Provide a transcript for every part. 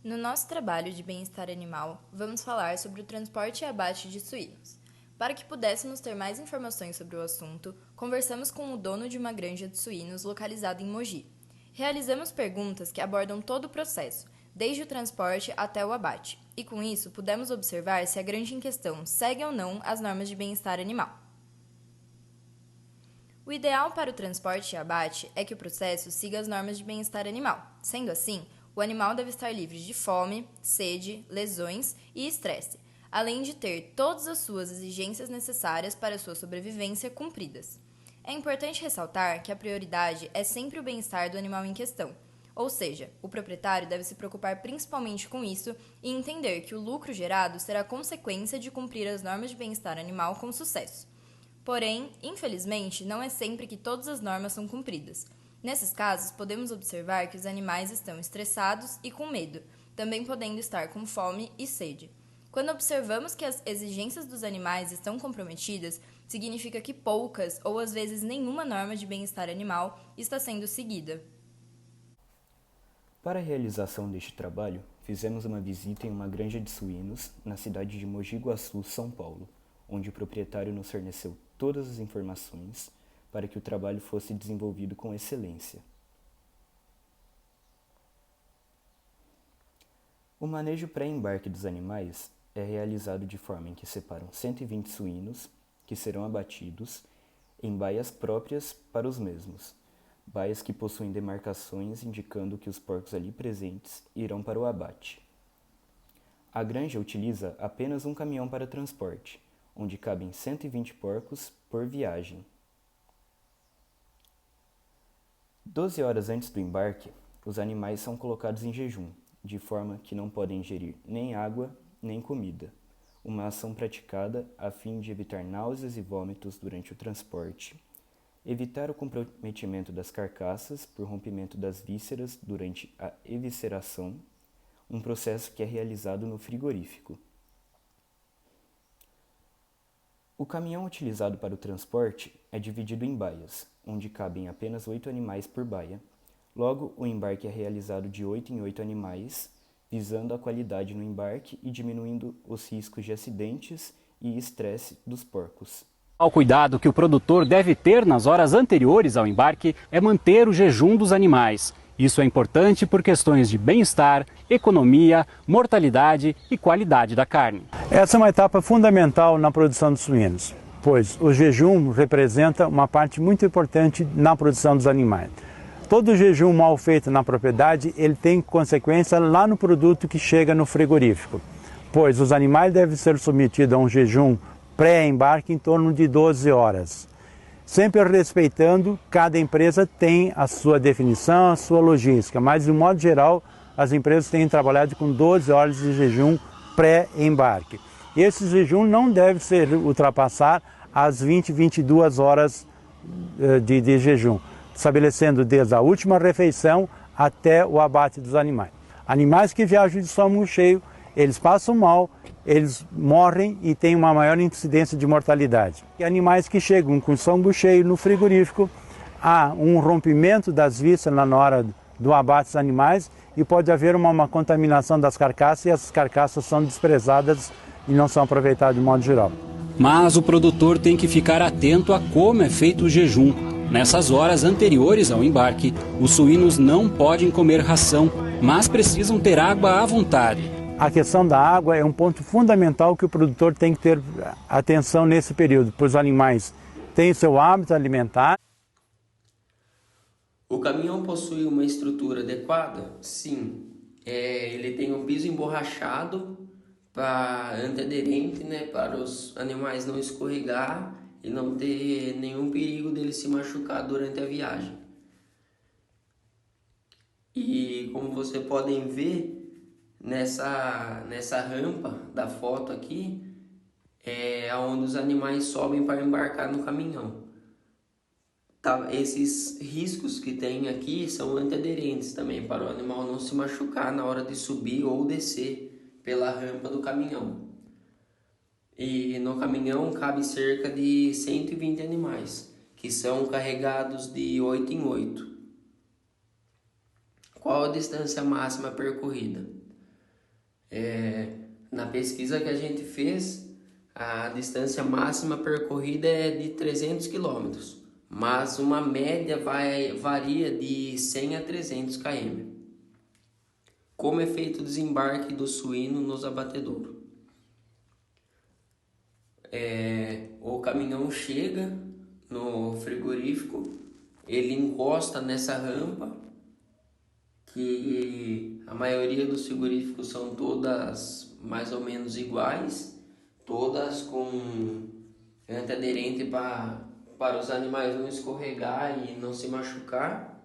No nosso trabalho de bem-estar animal, vamos falar sobre o transporte e abate de suínos. Para que pudéssemos ter mais informações sobre o assunto, conversamos com o dono de uma granja de suínos localizada em Mogi. Realizamos perguntas que abordam todo o processo, desde o transporte até o abate, e com isso pudemos observar se a granja em questão segue ou não as normas de bem-estar animal. O ideal para o transporte e abate é que o processo siga as normas de bem-estar animal. Sendo assim, o animal deve estar livre de fome, sede, lesões e estresse, além de ter todas as suas exigências necessárias para a sua sobrevivência cumpridas. É importante ressaltar que a prioridade é sempre o bem-estar do animal em questão, ou seja, o proprietário deve se preocupar principalmente com isso e entender que o lucro gerado será consequência de cumprir as normas de bem-estar animal com sucesso. Porém, infelizmente, não é sempre que todas as normas são cumpridas. Nesses casos, podemos observar que os animais estão estressados e com medo, também podendo estar com fome e sede. Quando observamos que as exigências dos animais estão comprometidas, significa que poucas ou às vezes nenhuma norma de bem-estar animal está sendo seguida. Para a realização deste trabalho, fizemos uma visita em uma granja de suínos na cidade de Mogi Guaçu, São Paulo, onde o proprietário nos forneceu todas as informações para que o trabalho fosse desenvolvido com excelência. O manejo pré-embarque dos animais é realizado de forma em que separam 120 suínos, que serão abatidos, em baias próprias para os mesmos, baias que possuem demarcações indicando que os porcos ali presentes irão para o abate. A granja utiliza apenas um caminhão para transporte, onde cabem 120 porcos por viagem. 12 horas antes do embarque, os animais são colocados em jejum, de forma que não podem ingerir nem água nem comida, uma ação praticada a fim de evitar náuseas e vômitos durante o transporte, evitar o comprometimento das carcaças por rompimento das vísceras durante a evisceração, um processo que é realizado no frigorífico. O caminhão utilizado para o transporte é dividido em baias, onde cabem apenas 8 animais por baia. Logo, o embarque é realizado de 8 em 8 animais, visando a qualidade no embarque e diminuindo os riscos de acidentes e estresse dos porcos. O cuidado que o produtor deve ter nas horas anteriores ao embarque é manter o jejum dos animais. Isso é importante por questões de bem-estar, economia, mortalidade e qualidade da carne. Essa é uma etapa fundamental na produção dos suínos, pois o jejum representa uma parte muito importante na produção dos animais. Todo jejum mal feito na propriedade, ele tem consequência lá no produto que chega no frigorífico, pois os animais devem ser submetidos a um jejum pré-embarque em torno de 12 horas. Sempre respeitando, cada empresa tem a sua definição, a sua logística, mas de um modo geral, as empresas têm trabalhado com 12 horas de jejum pré-embarque. Esse jejum não deve ser ultrapassar as 22 horas de jejum, estabelecendo desde a última refeição até o abate dos animais. Animais que viajam de estômago cheio, eles passam mal, eles morrem e têm uma maior incidência de mortalidade. E animais que chegam com estômago cheio no frigorífico, há um rompimento das vísceras na hora do abate dos animais e pode haver uma contaminação das carcaças e as carcaças são desprezadas e não são aproveitadas de modo geral. Mas o produtor tem que ficar atento a como é feito o jejum. Nessas horas anteriores ao embarque, os suínos não podem comer ração, mas precisam ter água à vontade. A questão da água é um ponto fundamental que o produtor tem que ter atenção nesse período, pois os animais têm o seu hábito alimentar. O caminhão possui uma estrutura adequada? Sim. Ele tem um piso emborrachado antiaderente, para os animais não escorregar e não ter nenhum perigo dele se machucar durante a viagem. E como vocês podem ver, nessa rampa da foto aqui, é onde os animais sobem para embarcar no caminhão. Tá, esses riscos que tem aqui são antiaderentes também, para o animal não se machucar na hora de subir ou descer pela rampa do caminhão. E no caminhão cabe cerca de 120 animais, que são carregados de 8 em 8. Qual a distância máxima percorrida? Na pesquisa que a gente fez, a distância máxima percorrida é de 300 quilômetros, mas uma média varia de 100 a 300 km. Como é feito o desembarque do suíno nos abatedouros? O caminhão chega no frigorífico, ele encosta nessa rampa, que a maioria dos frigoríficos são todas mais ou menos iguais, todas com antiaderente para os animais não escorregar e não se machucar.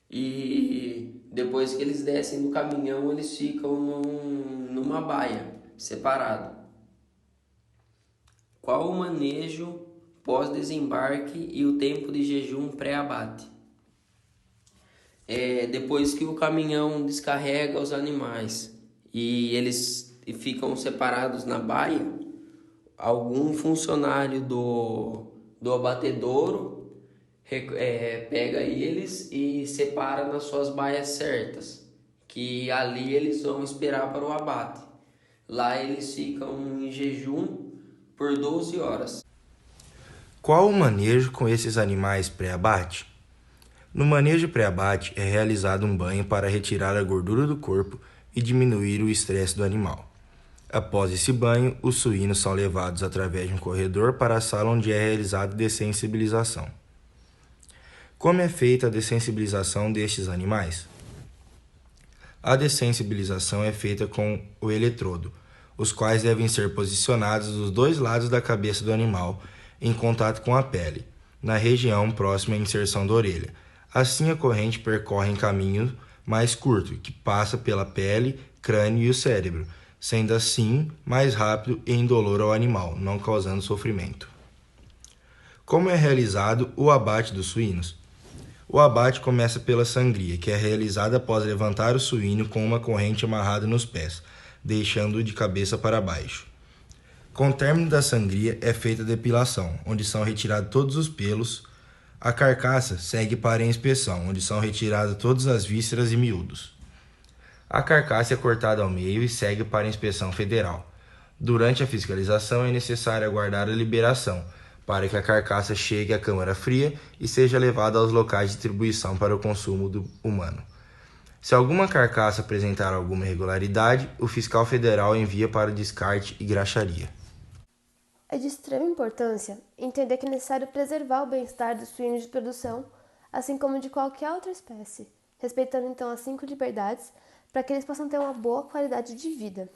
E depois que eles descem do caminhão, eles ficam numa baia, separado. Qual o manejo pós-desembarque e o tempo de jejum pré-abate? Depois que o caminhão descarrega os animais e eles ficam separados na baia, algum funcionário do abatedouro pega eles e separa nas suas baias certas, que ali eles vão esperar para o abate. Lá eles ficam em jejum por 12 horas. Qual o manejo com esses animais pré-abate? No manejo pré-abate é realizado um banho para retirar a gordura do corpo e diminuir o estresse do animal. Após esse banho, os suínos são levados através de um corredor para a sala onde é realizada a dessensibilização. Como é feita a dessensibilização destes animais? A dessensibilização é feita com o eletrodo, os quais devem ser posicionados dos dois lados da cabeça do animal, em contato com a pele, na região próxima à inserção da orelha. Assim, a corrente percorre em caminho mais curto, que passa pela pele, crânio e o cérebro, sendo assim mais rápido e indolor ao animal, não causando sofrimento. Como é realizado o abate dos suínos? O abate começa pela sangria, que é realizada após levantar o suíno com uma corrente amarrada nos pés, deixando-o de cabeça para baixo. Com o término da sangria é feita a depilação, onde são retirados todos os pelos. A carcaça segue para a inspeção, onde são retiradas todas as vísceras e miúdos. A carcaça é cortada ao meio e segue para a inspeção federal. Durante a fiscalização é necessário aguardar a liberação, para que a carcaça chegue à câmara fria e seja levada aos locais de distribuição para o consumo humano. Se alguma carcaça apresentar alguma irregularidade, o fiscal federal envia para descarte e graxaria. É de extrema importância entender que é necessário preservar o bem-estar dos suínos de produção, assim como de qualquer outra espécie, respeitando então as 5 liberdades para que eles possam ter uma boa qualidade de vida.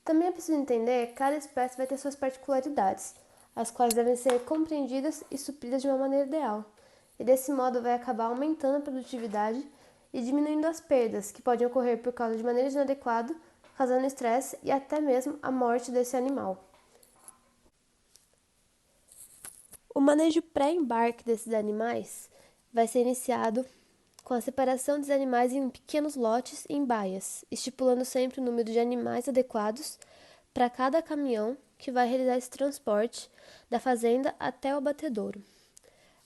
Também é preciso entender que cada espécie vai ter suas particularidades, as quais devem ser compreendidas e supridas de uma maneira ideal, e desse modo vai acabar aumentando a produtividade e diminuindo as perdas que podem ocorrer por causa de manejo inadequado, causando estresse e até mesmo a morte desse animal. O manejo pré-embarque desses animais vai ser iniciado com a separação dos animais em pequenos lotes e em baias, estipulando sempre o número de animais adequados para cada caminhão que vai realizar esse transporte da fazenda até o abatedouro.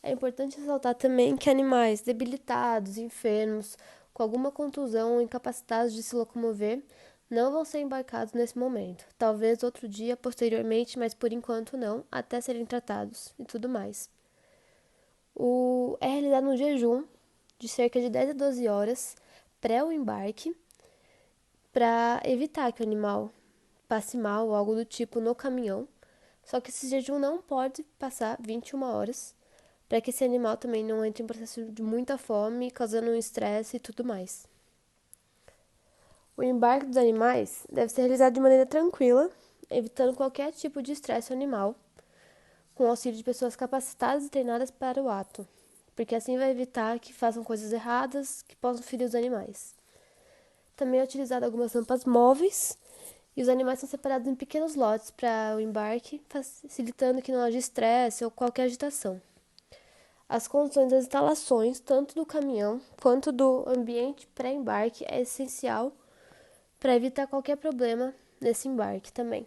É importante ressaltar também que animais debilitados, enfermos, com alguma contusão ou incapacitados de se locomover, não vão ser embarcados nesse momento. Talvez outro dia, posteriormente, mas por enquanto não, até serem tratados e tudo mais. É realizado um jejum de cerca de 10 a 12 horas pré o embarque, para evitar que o animal passe mal ou algo do tipo no caminhão. Só que esse jejum não pode passar 21 horas, para que esse animal também não entre em processo de muita fome, causando um estresse e tudo mais. O embarque dos animais deve ser realizado de maneira tranquila, evitando qualquer tipo de estresse animal, com o auxílio de pessoas capacitadas e treinadas para o ato, porque assim vai evitar que façam coisas erradas que possam ferir os animais. Também é utilizado algumas rampas móveis e os animais são separados em pequenos lotes para o embarque, facilitando que não haja estresse ou qualquer agitação. As condições das instalações, tanto do caminhão quanto do ambiente pré-embarque, é essencial para evitar qualquer problema nesse embarque também.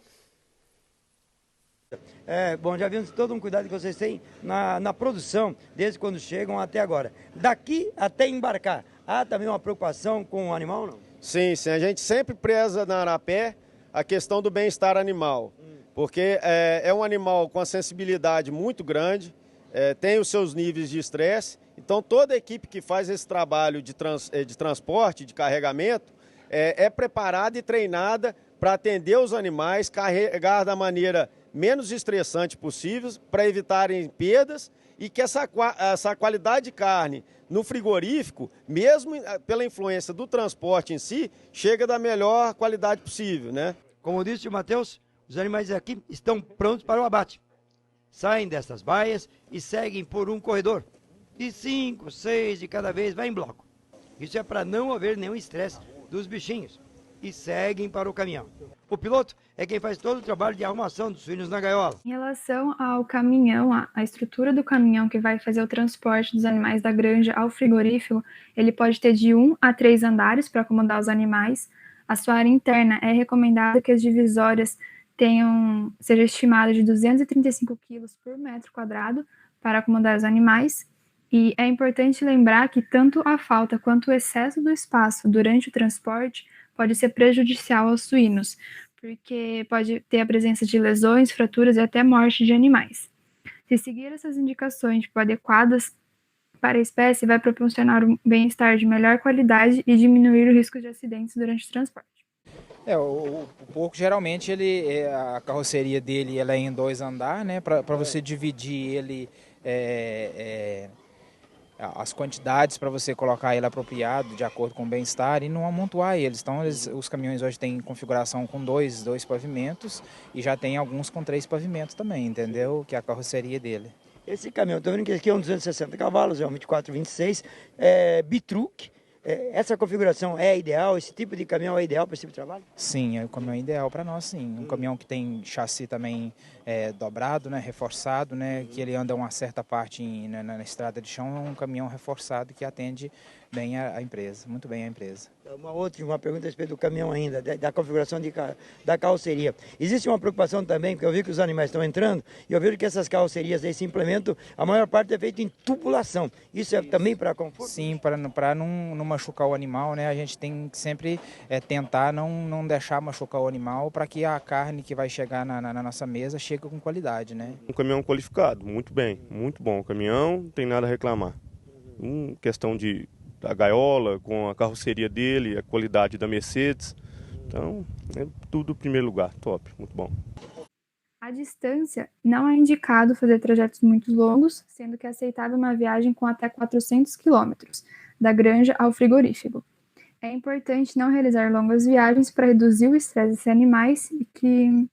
Bom, já vimos todo um cuidado que vocês têm na produção, desde quando chegam até agora. Daqui até embarcar, Há também uma preocupação com o animal, não? Sim, sim. A gente sempre preza na Arapé a questão do bem-estar animal, porque é um animal com a sensibilidade muito grande, tem os seus níveis de estresse. Então, toda a equipe que faz esse trabalho de transporte, de carregamento, é preparada e treinada para atender os animais, carregar da maneira menos estressante possível, para evitarem perdas e que essa qualidade de carne no frigorífico, mesmo pela influência do transporte em si, chega da melhor qualidade possível, né? Como disse o Matheus, os animais aqui estão prontos para o abate. Saem dessas baias e seguem por um corredor. De 5, 6 de cada vez, vai em bloco. Isso é para não haver nenhum estresse dos bichinhos. E seguem para o caminhão. O piloto é quem faz todo o trabalho de arrumação dos suínos na gaiola. Em relação ao caminhão, a estrutura do caminhão que vai fazer o transporte dos animais da granja ao frigorífico, ele pode ter de 1 a 3 andares para acomodar os animais. A sua área interna é recomendado que as divisórias seja estimada de 235 quilos por metro quadrado para acomodar os animais. E é importante lembrar que tanto a falta quanto o excesso do espaço durante o transporte pode ser prejudicial aos suínos, porque pode ter a presença de lesões, fraturas e até morte de animais. Se seguir essas indicações adequadas para a espécie, vai proporcionar um bem-estar de melhor qualidade e diminuir o risco de acidentes durante o transporte. O porco geralmente a carroceria dele ela é em 2 andares, né? Para você dividir ele as quantidades para você colocar ele apropriado de acordo com o bem-estar e não amontoar eles. Então os caminhões hoje têm configuração com dois pavimentos e já tem alguns com 3 pavimentos também, entendeu? Que é a carroceria dele. Esse caminhão, estou vendo que aqui é um 260 cavalos, é um 2426, bitruque. Essa configuração é ideal? Esse tipo de caminhão é ideal para esse tipo de trabalho? Sim, o caminhão é ideal para nós, sim. Um caminhão que tem chassi também dobrado, né, reforçado, né, que ele anda uma certa parte na estrada de chão, é um caminhão reforçado que atende bem a empresa, muito bem a empresa. Uma pergunta a respeito do caminhão ainda, da configuração da carroceria. Existe uma preocupação também, porque eu vi que os animais estão entrando, e eu vejo que essas carrocerias, esse implemento, a maior parte é feito em tubulação. Isso é também para conforto? Sim, para não machucar o animal, né? A gente tem que sempre tentar não deixar machucar o animal para que a carne que vai chegar na nossa mesa chegue com qualidade, né? Um caminhão qualificado, muito bem, muito bom. O caminhão, não tem nada a reclamar. Questão da gaiola, com a carroceria dele, a qualidade da Mercedes. Então, é tudo em primeiro lugar, top, muito bom. A distância não é indicado fazer trajetos muito longos, sendo que é aceitável uma viagem com até 400 quilômetros, da granja ao frigorífico. É importante não realizar longas viagens para reduzir o estresse desses animais e que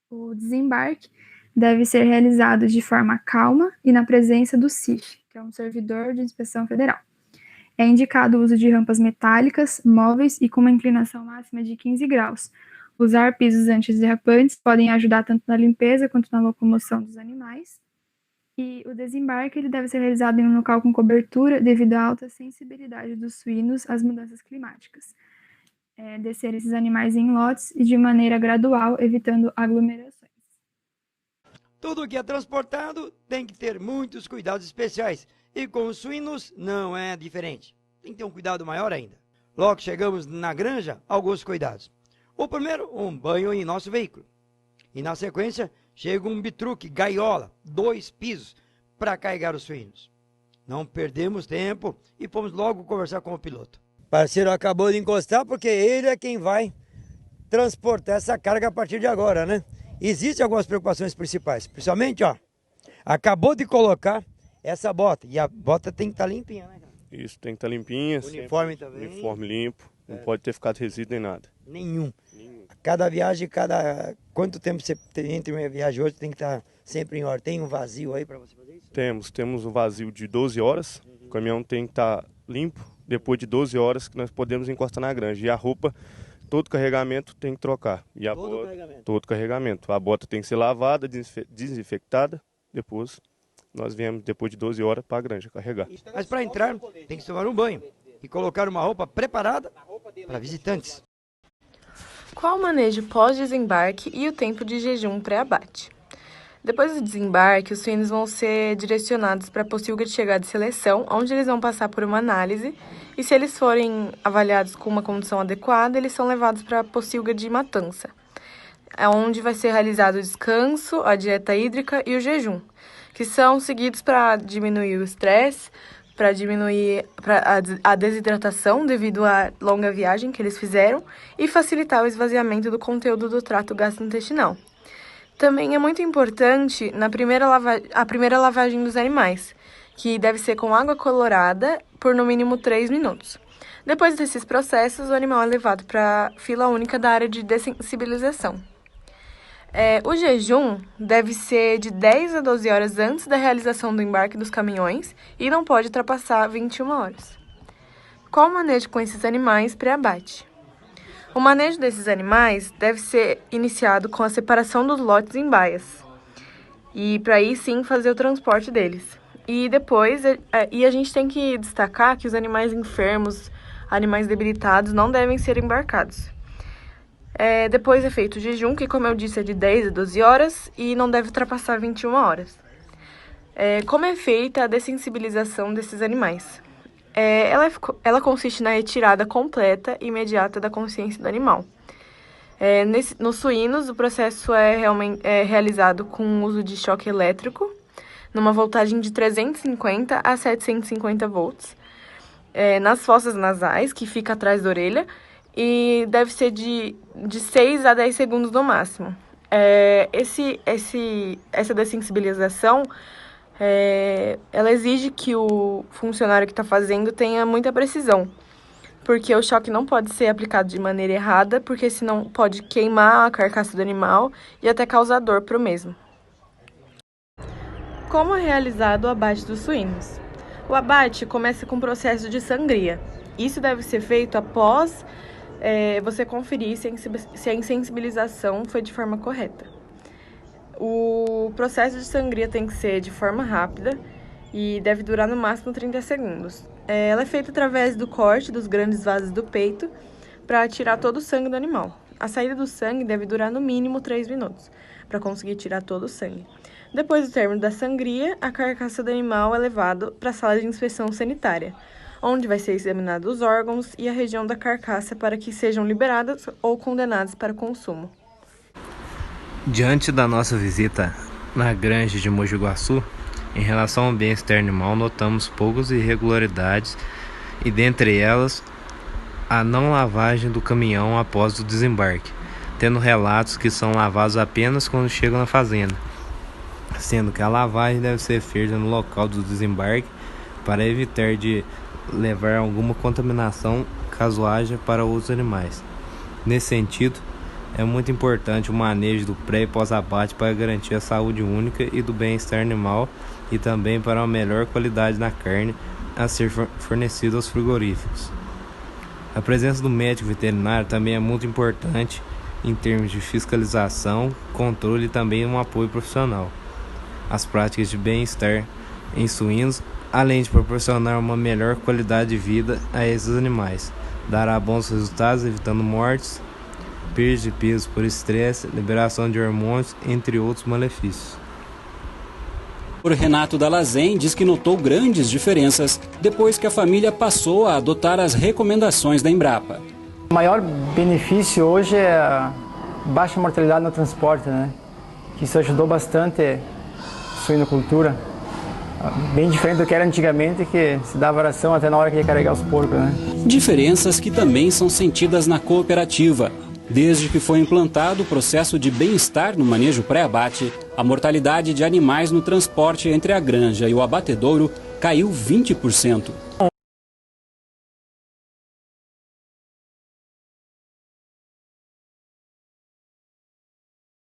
o desembarque deve ser realizado de forma calma e na presença do CIF, que é um servidor de inspeção federal. É indicado o uso de rampas metálicas, móveis e com uma inclinação máxima de 15 graus. Usar pisos antiderrapantes podem ajudar tanto na limpeza quanto na locomoção dos animais. E o desembarque ele deve ser realizado em um local com cobertura devido à alta sensibilidade dos suínos às mudanças climáticas. Descer esses animais em lotes e de maneira gradual, evitando aglomerações. Tudo que é transportado tem que ter muitos cuidados especiais. E com os suínos não é diferente. Tem que ter um cuidado maior ainda. Logo que chegamos na granja, alguns cuidados. O primeiro, um banho em nosso veículo. E na sequência, chega um bitruque, gaiola, 2 pisos, para carregar os suínos. Não perdemos tempo e fomos logo conversar com o piloto. Parceiro acabou de encostar porque ele é quem vai transportar essa carga a partir de agora, né? Existem algumas preocupações principais. Principalmente, acabou de colocar essa bota. E a bota tem que estar limpinha, né, cara? Isso, tem que estar limpinha. Uniforme também. Uniforme limpo. Não pode ter ficado resíduo nem nada. Nenhum. Cada viagem, quanto tempo você tem entre uma viagem e outra, tem que estar sempre em ordem. Tem um vazio aí para você fazer isso? Temos um vazio de 12 horas. O caminhão tem que estar limpo. Depois de 12 horas que nós podemos encostar na granja. E a roupa, todo carregamento tem que trocar. E todo carregamento. A bota tem que ser lavada, desinfectada. Depois nós viemos, depois de 12 horas, para a granja carregar. Mas para entrar, tem que tomar um banho e colocar uma roupa preparada para visitantes. Qual o manejo pós-desembarque e o tempo de jejum pré-abate? Depois do desembarque, os suínos vão ser direcionados para a pocilga de chegada e seleção, onde eles vão passar por uma análise, e se eles forem avaliados com uma condição adequada, eles são levados para a pocilga de matança, onde vai ser realizado o descanso, a dieta hídrica e o jejum, que são seguidos para diminuir o estresse, para diminuir a desidratação devido à longa viagem que eles fizeram e facilitar o esvaziamento do conteúdo do trato gastrointestinal. Também é muito importante a primeira lavagem dos animais, que deve ser com água colorada por no mínimo 3 minutos. Depois desses processos, o animal é levado para a fila única da área de dessensibilização. O jejum deve ser de 10 a 12 horas antes da realização do embarque dos caminhões e não pode ultrapassar 21 horas. Qual o manejo com esses animais pré-abate? O manejo desses animais deve ser iniciado com a separação dos lotes em baias e para aí sim fazer o transporte deles. E depois, a gente tem que destacar que os animais enfermos, animais debilitados não devem ser embarcados. Depois é feito o jejum, que como eu disse é de 10 a 12 horas e não deve ultrapassar 21 horas. Como é feita a dessensibilização desses animais? Ela consiste na retirada completa e imediata da consciência do animal. Nos suínos, o processo é realizado com o uso de choque elétrico, numa voltagem de 350 a 750 volts, nas fossas nasais, que fica atrás da orelha, e deve ser de 6 a 10 segundos no máximo. Essa dessensibilização, ela exige que o funcionário que está fazendo tenha muita precisão, porque o choque não pode ser aplicado de maneira errada, porque senão pode queimar a carcaça do animal e até causar dor para o mesmo. Como é realizado o abate dos suínos? O abate começa com o processo de sangria. Isso deve ser feito após você conferir se a insensibilização foi de forma correta. O processo de sangria tem que ser de forma rápida e deve durar no máximo 30 segundos. Ela é feita através do corte dos grandes vasos do peito para tirar todo o sangue do animal. A saída do sangue deve durar no mínimo 3 minutos para conseguir tirar todo o sangue. Depois do término da sangria, a carcaça do animal é levada para a sala de inspeção sanitária, onde vai ser examinado os órgãos e a região da carcaça para que sejam liberadas ou condenadas para consumo. Diante da nossa visita na granja de Mogi Guaçu, em relação ao bem-estar animal, notamos poucas irregularidades e, dentre elas, a não lavagem do caminhão após o desembarque, tendo relatos que são lavados apenas quando chegam na fazenda, sendo que a lavagem deve ser feita no local do desembarque para evitar de levar alguma contaminação caso haja para outros animais. Nesse sentido, é muito importante o manejo do pré e pós-abate para garantir a saúde única e do bem-estar animal e também para uma melhor qualidade na carne a ser fornecida aos frigoríficos. A presença do médico veterinário também é muito importante em termos de fiscalização, controle e também um apoio profissional. As práticas de bem-estar em suínos, além de proporcionar uma melhor qualidade de vida a esses animais, dará bons resultados evitando mortes, perda de peso por estresse, liberação de hormônios, entre outros malefícios. O Renato Dallazen diz que notou grandes diferenças depois que a família passou a adotar as recomendações da Embrapa. O maior benefício hoje é a baixa mortalidade no transporte, né? Que isso ajudou bastante a suinocultura. Bem diferente do que era antigamente, que se dava ração até na hora que ia carregar os porcos, né? Diferenças que também são sentidas na cooperativa. Desde que foi implantado o processo de bem-estar no manejo pré-abate, a mortalidade de animais no transporte entre a granja e o abatedouro caiu 20%.